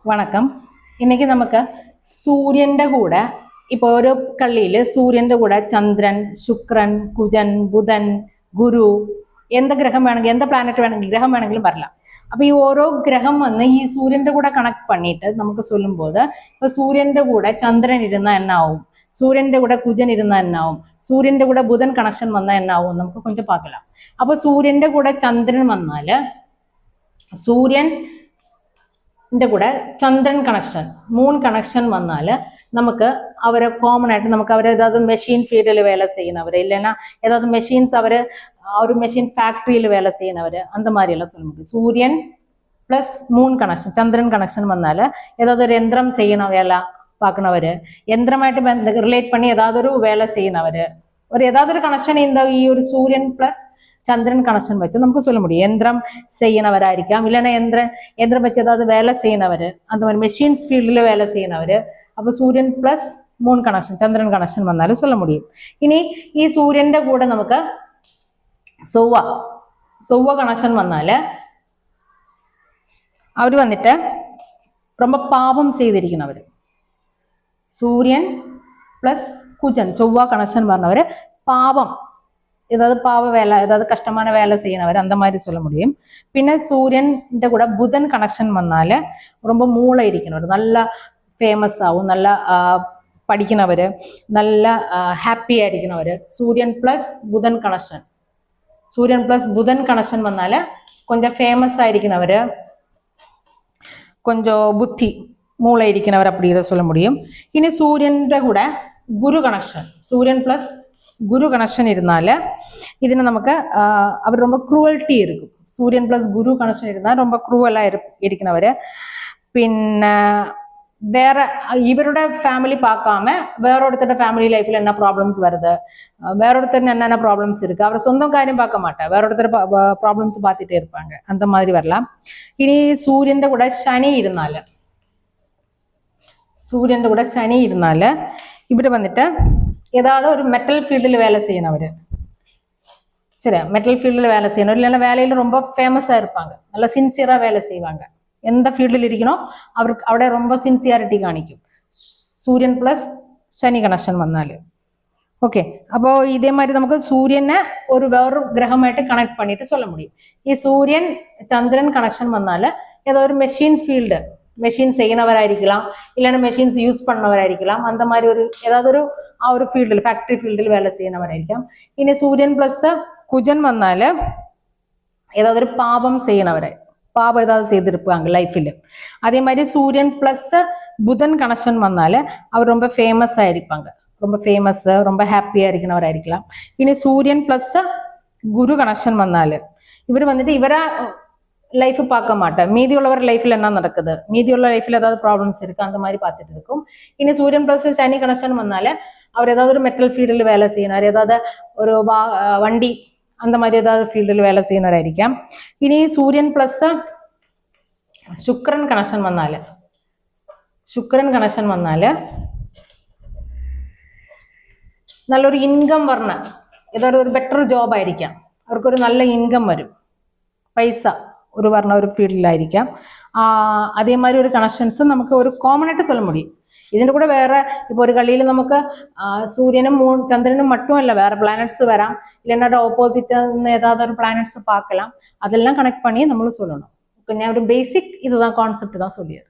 வணக்கம். இன்னைக்கு நமக்கு சூரியന്റെ കൂടെ ഇപ്പോൾ ഒരു കള്ളിയിൽ സൂര്യന്റെ കൂടെ ചന്ദ്രൻ, ശുക്രൻ, കുജൻ, ബുധൻ, ഗുരു എന്ത് ഗ്രഹം വേണമെങ്കിൽ എന്ത് പ്ലാനറ്റ് വേണമെങ്കിൽ ഗ്രഹം വേണമെങ്കിലും വരலாம். അപ്പൊ ഈ ഓരോ ഗ്രഹം വന്ന് ഈ സൂര്യന്റെ കൂടെ കണക്ട് பண்ணிட்டு നമുക്ക് சொல்லும்போது ഇപ്പൊ സൂര്യന്റെ കൂടെ ചന്ദ്രൻ ഇരുന്ന എന്നാവും, സൂര്യന്റെ കൂടെ കുജൻ ഇരുന്ന എന്നാവും, സൂര്യന്റെ കൂടെ ബുധൻ കണക്ഷൻ വന്ന എന്നാവും നമുക്ക് கொஞ்சம் பார்க்கலாம். അപ്പൊ സൂര്യന്റെ കൂടെ ചന്ദ്രൻ വന്നാല് സൂര്യൻ കൂടെ ചന്ദ്രൻ കണക്ഷൻ, മൂൺ കണക്ഷൻ വന്നാൽ നമുക്ക് അവരെ കോമൺ ആയിട്ട് നമുക്ക് അവർ ഏതാவது മെഷീൻ ഫീൽഡിൽ വേല ചെയ്യുന്നവർ இல்லைன்னா ஏதாவது மெஷின்ஸ் அவர் ஒரு மெஷின் ஃபேக்டரியில் வேலை செய்யறவர் அந்த மாதிரி எல்லாம் சொல்ல முடியும். சூரியன் பிளஸ் மூன் கனெக்ஷன் ചന്ദ്രൻ കണക്ഷൻ വന്നാൽ ஏதாவது ஒரு യന്ത്രം ചെയ്യണ വേല பார்க்கണവർ, യന്ത്രമായിട്ട് റിലേറ്റ് பண்ணி ஏதாவது ஒரு வேலை செய்யണവർ, ஒரு ஏதாவது ஒரு கனெக்ஷன் இந்த ഈ ഒരു സൂര്യൻ പ്ലസ് ചന്ദ്രൻ കണക്ഷൻ വെച്ച് നമുക്ക് சொல்ல முடியும். യന്ത്രം ചെയ്യുന്നവരായിരിക്കാം, இல்லைன்னா യന്ത്രം വെച്ച് ஏதாவது வேலை செய்யണവര്, அந்த மாதிரி மெஷின்ஸ் ஃபீல்டில் வேலை செய்யണവര്. അപ്പൊ സൂര്യൻ പ്ലസ് മൂൺ കണക്ഷൻ ചന്ദ്രൻ കണക്ഷൻ വന്നാൽ சொல்ல முடியும். ഇനി ഈ സൂര്യന്റെ കൂടെ നമുക്ക് ചൊവ്വ കണക്ഷൻ വന്നാല് അവര് വന്നിട്ട് ரொம்ப பாவம் செய்திരിക്കുന്നവര്. സൂര്യൻ പ്ലസ് കുജൻ ചൊവ്വ കണക്ഷൻ പറഞ്ഞവര് பாவம், ஏதாவது பாவ வேலை, ஏதாவது கஷ்டமான வேலை செய்யறவர் அந்த மாதிரி சொல்ல முடியும். பின்ன சூரியன்ட கூட புதன் கனெக்ஷன் வந்தால ரொம்ப மூளை இருக்கிறவர், நல்லா ஃபேமஸ் ஆகும், நல்லா படிக்கிறவர், நல்லா ஹாப்பியா இருக்கிறவர். சூரியன் பிளஸ் புதன் கனெக்ஷன், சூரியன் பிளஸ் புதன் கனெக்ஷன் வந்தால கொஞ்சம் ஃபேமஸ் ஆயிருக்கிறவர், கொஞ்சம் புத்தி மூளை இருக்கிறவர் அப்படி இதை சொல்ல முடியும். இனி சூரியன்ட கூட குரு கனெக்ஷன், சூரியன் பிளஸ் குரு கனெக்ஷன் இருந்தால ഇതിന് നമുക്ക് അവർ ரொம்ப ക്രൂവൽറ്റി இருக்கும். സൂര്യൻ പ്ലസ് ഗുരു കണക്ഷൻ ഇരുന്നാൽ ரொம்ப ക്രൂവലാ ഇരിക്കുന്നവര്. പിന്നെ വേറെ ഇവരുടെ ഫാമിലി பார்க்காம வேறொருத்தരുടെ ஃபேமிலி லைஃப்ல என்ன ப்ராப்ளம்ஸ் வருது, வேறொருத்தருக்கு என்னென்ன ப்ராப்ளம்ஸ் இருக்கு, அவர் சொந்த காரியம் பார்க்க மாட்டேன், வேறொருத்தர் ப்ராப்ளம்ஸ் பார்த்துட்டே இருப்பாங்க, அந்த மாதிரி வரலாம். இனி സൂര്യന്റെ കൂടെ ശനി ഇരുന്നാല്, സൂര്യന്റെ കൂടെ ശനി ഇരുന്നാല് ഇവിടെ വന്നിട്ട് ஏதாவது ஒரு மெட்டல் ஃபீல்டில் வேலை செய்யணவர், சரி மெட்டல் ஃபீல்டில் வேலை செய்யணும், இல்லைன்னா வேலையில் ரொம்ப ஃபேமஸாக இருப்பாங்க, நல்லா சின்சியராக வேலை செய்வாங்க, எந்த ஃபீல்டில் இருக்கணும் அவருக்கு അവിടെ ரொம்ப சின்சியாரிட்டி காணிக்கும். சூரியன் ப்ளஸ் ശനി കണക്ഷൻ വന്നാൽ ஓகே. அப்போ இதே மாதிரி நமக்கு சூரியனை ஒரு வேறு கிரகமாയിട്ട് கனெக்ட் பண்ணிட்டு சொல்ல முடியும். ഈ സൂര്യൻ ചന്ദ്രൻ കണക്ഷൻ വന്നാൽ ஏதோ ஒரு மெஷின் ஃபீல்டு, மெஷின் செய்யണவராയിരിக்கலாம், இல்லைன்னா மெஷின்ஸ் யூஸ் பண்ணவராയിരിக்கலாம், அந்த மாதிரி ஒரு ஏதாவது ஒரு ஃபீல்டில் ஃபேக்டரி ஃபீல்டில் வேலை செய்யണവരായിരിക്കാം. ഇനി സൂര്യൻ പ്ലസ് കുജൻ വന്നാല് ஏதாவது ஒரு பாவம் செய்யണവരെ, பாவம் ஏதாவது செய்திருப்பாங்க லைஃப்ல. அதே மாதிரி சூரியன் பிளஸ் புதன் கனெக்ஷன் வந்தாല് அவர் ரொம்ப ஃபேமஸ் ஆயிருப்பாங்க, ரொம்ப ஃபேமஸ், ரொம்ப ஹாப்பியா இருக்கிறவராയിരിக்கலாம். இனி சூரியன் பிளஸ் குரு கனெக்ஷன் வந்தாല് இவர் வந்துட்டு இவரா லைஃப் பார்க்க மாட்டேன், மீதி உள்ளவர் லைஃப்ல என்ன நடக்குது, மீதி உள்ள லைஃப்ல ஏதாவது ப்ராப்ளம்ஸ் இருக்கு அந்த மாதிரி பார்த்துட்டு இருக்கும். இனி சூரியன் பிளஸ் சனி கனெக்ஷன் வந்தால அவர் ஏதாவது ஒரு மெட்டல் ஃபீல்டில் வேலை செய்யணும், ஏதாவது ஒரு வண்டி அந்த மாதிரி ஏதாவது ஃபீல்டில் வேலை செய்யണവരായിരിക്കാം. ഇനി സൂര്യൻ പ്ലസ് ശുക്രൻ കണക്ഷൻ വന്നാല്, ശുക്രൻ കണക്ഷൻ വന്നാല് നല്ലൊരു ഇൻകം വരണ ഏதாவது ഒരു ബെറ്റർ ജോബ് ആയിരിക്കാം, അവർക്കൊരു നല്ല ഇൻകം വരും, പൈസ ഒരു പറഞ്ഞ ഒരു ഫീൽഡിലായിരിക്കാം. അതേ மாதிரி ഒരു കണക്ഷൻസ് നമുക്ക് ഒരു കോമൺ ആയിട്ട് சொல்ல முடியும். ഇതിൻ്റെ കൂടെ വേറെ ഇപ്പോൾ ഒരു കളിയിൽ നമുക്ക് സൂര്യനും ചന്ദ്രനും മറ്റുമല്ല വേറെ பிளானட்ஸ் വരാം, இல்லைன்னா ஆப்போசிட் ஏதாவது ஒரு பிளானட்ஸ் பார்க்கலாம், அதெல்லாம் கனெக்ட் பண்ணி நம்மளும் சொல்லணும். கொஞ்சம் ஒரு பேசிக் இதுதான் கான்செப்ட் தான் சொல்லியது.